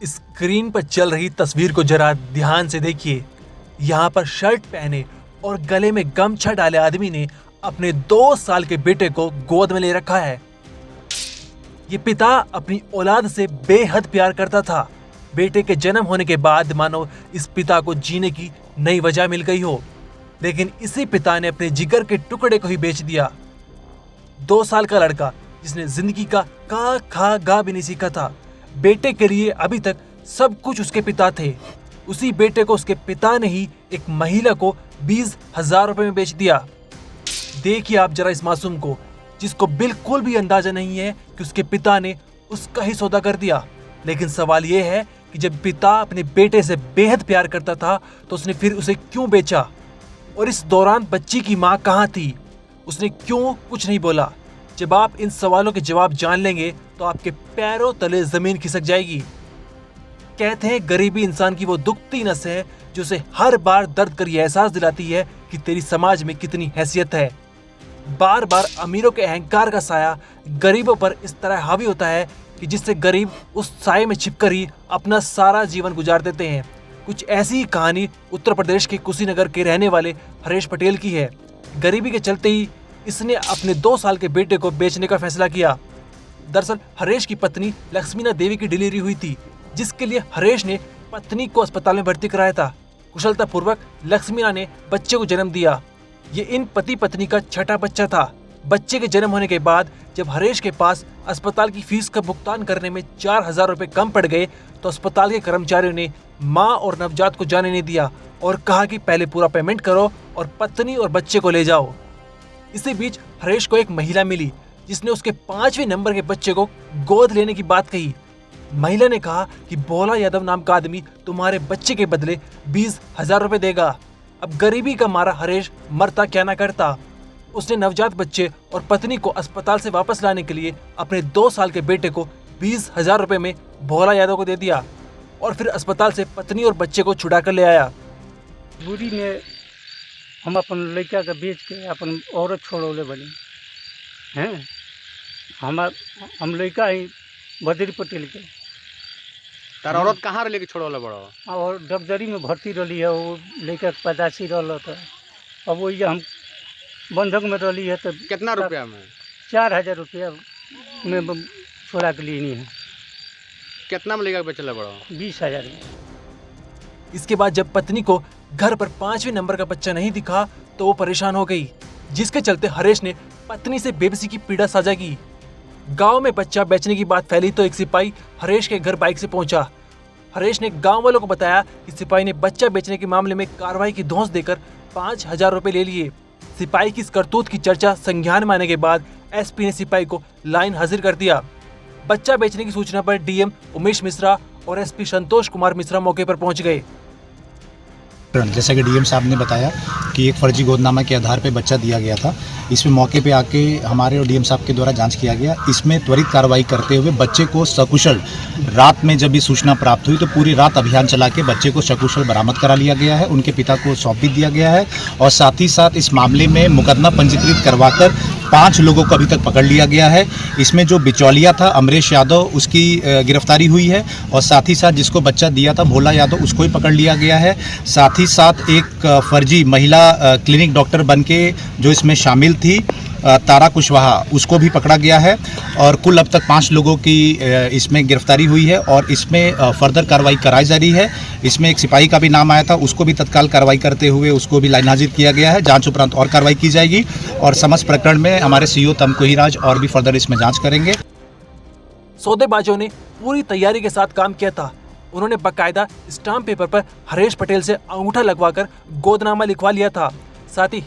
Screen पर चल रही तस्वीर को जरा ध्यान से देखिए। यहाँ पर शर्ट पहने और गले में गमछा डाले आदमी ने अपने 2 साल के बेटे को गोद में ले रखा है। ये पिता अपनी औलाद से बेहद प्यार करता था। बेटे के जन्म होने के बाद मानो इस पिता को जीने की नई वजह मिल गई हो, लेकिन इसी पिता ने अपने जिगर के टुकड़े को ही बेच दिया। 2 साल का लड़का जिसने जिंदगी का का खा गा भी नहीं सीखा था, बेटे के लिए अभी तक सब कुछ उसके पिता थे। उसी बेटे को उसके पिता ने ही एक महिला को 20,000 रुपए में बेच दिया। देखिए आप जरा इस मासूम को, जिसको बिल्कुल भी अंदाजा नहीं है कि उसके पिता ने उसका ही सौदा कर दिया। लेकिन सवाल यह है कि जब पिता अपने बेटे से बेहद प्यार करता था तो उसने फिर उसे क्यों बेचा, और इस दौरान बच्ची की माँ कहाँ थी, उसने क्यों कुछ नहीं बोला। जब आप इन सवालों के जवाब जान लेंगे तो आपके पैरों तले जमीन खिसक जाएगी। कहते हैं गरीबी इंसान की वो दुखती नस है जो उसे हर बार दर्द कर ये एहसास दिलाती है कि तेरी समाज में कितनी हैसियत है। बार बार अमीरों के अहंकार का साया गरीबों पर इस तरह हावी होता है कि जिससे गरीब उस साये में छिपकर ही अपना सारा जीवन गुजार देते हैं। कुछ ऐसी ही कहानी उत्तर प्रदेश के कुशीनगर के रहने वाले हरेश पटेल की है। गरीबी के चलते ही इसने अपने 2 साल के बेटे को बेचने का फैसला किया। दरअसल हरेश की पत्नी लक्ष्मीना देवी की डिलीवरी हुई थी, जिसके लिए हरेश ने पत्नी को अस्पताल में भर्ती कराया था। कुशलतापूर्वक लक्ष्मीना ने बच्चे को जन्म दिया। ये इन पति पत्नी का छठा बच्चा था। बच्चे के जन्म होने के बाद जब हरेश के पास अस्पताल की फीस का भुगतान करने में 4,000 रुपए कम पड़ गए तो अस्पताल के कर्मचारियों ने माँ और नवजात को जाने नहीं दिया और कहा कि पहले पूरा पेमेंट करो और पत्नी और बच्चे को ले जाओ। इसी बीच हरेश को एक महिला मिली जिसने उसके 5वें नंबर के बच्चे को गोद लेने की बात कही। महिला ने कहा कि भोला यादव नाम का आदमी तुम्हारे बच्चे के बदले 20,000 रुपए देगा। अब गरीबी का मारा हरेश मरता क्या ना करता। उसने नवजात बच्चे और पत्नी को अस्पताल से वापस लाने के लिए अपने 2 साल के बेटे को 20,000 रुपए में भोला यादव को दे दिया और फिर अस्पताल से पत्नी और बच्चे को छुड़ा कर ले आया। बुरी में हम अपन लड़का के बेच के अपन औरत छोड़ौले बनी हैं। हम लड़का ही बद्री पटेल के तार औरत कहाँ रह छोड़ौले बड़ो और डगदरी में भर्ती रही है। वो लड़का के पैदाशी रहा था। अब वही हम बंधक में रही है तो कितना रुपया में 4,000 रुपया में छोड़ा के लिए नहीं है। कितना में लेकर बेचले बड़ो 20,000 में। इसके बाद जब पत्नी को घर पर 5वें नंबर का बच्चा नहीं दिखा तो वो परेशान हो गई, जिसके चलते हरेश ने पत्नी से बेबसी की पीड़ा साझा की। गांव में बच्चा बेचने की बात फैली तो एक सिपाही हरेश के घर बाइक से पहुंचा। हरेश ने गांव वालों को बताया कि सिपाही ने बच्चा बेचने के मामले में कार्रवाई की धौंस देकर 5,000 रुपए ले लिए। सिपाही की इस करतूत की चर्चा संज्ञान में आने के बाद एसपी ने सिपाही को लाइन हाजिर कर दिया। बच्चा बेचने की सूचना पर डीएम उमेश मिश्रा और एसपी संतोष कुमार मिश्रा मौके पर पहुंच गए। जैसा कि डीएम साहब ने बताया कि एक फर्जी गोदनामा के आधार पर बच्चा दिया गया था। इसमें मौके पे आके हमारे और डीएम साहब के द्वारा जांच किया गया। इसमें त्वरित कार्रवाई करते हुए बच्चे को सकुशल, रात में जब भी सूचना प्राप्त हुई तो पूरी रात अभियान चला के बच्चे को सकुशल बरामद करा लिया गया है। उनके पिता को सौंप भी दिया गया है और साथ ही साथ इस मामले में मुकदमा पंजीकृत करवाकर 5 लोगों को अभी तक पकड़ लिया गया है। इसमें जो बिचौलिया था अमरेश यादव, उसकी गिरफ्तारी हुई है और साथ ही साथ जिसको बच्चा दिया था भोला यादव, उसको भी पकड़ लिया गया है। साथ ही साथ एक फर्जी महिला क्लिनिक डॉक्टर बनके जो इसमें शामिल थी तारा कुशवाहा, उसको भी पकड़ा गया है और कुल अब तक 5 लोगों की इसमें गिरफ्तारी हुई है और इसमें फर्दर कार्रवाई कराई जा रही है। इसमें एक सिपाही का भी नाम आया था, उसको भी तत्काल कार्रवाई करते हुए उसको भी लाइन हाजिर किया गया है। जांच उपरांत और कार्रवाई की जाएगी और समस्त प्रकरण में हमारे सीओ तमकुहीराज और भी फर्दर इसमें जांच करेंगे। सौदेबाजों ने पूरी तैयारी के साथ काम किया था। उन्होंने बाकायदा स्टाम्प पेपर पर हरेश पटेल से अंगूठा लगवाकर गोदनामा लिखवा लिया था। साथ ही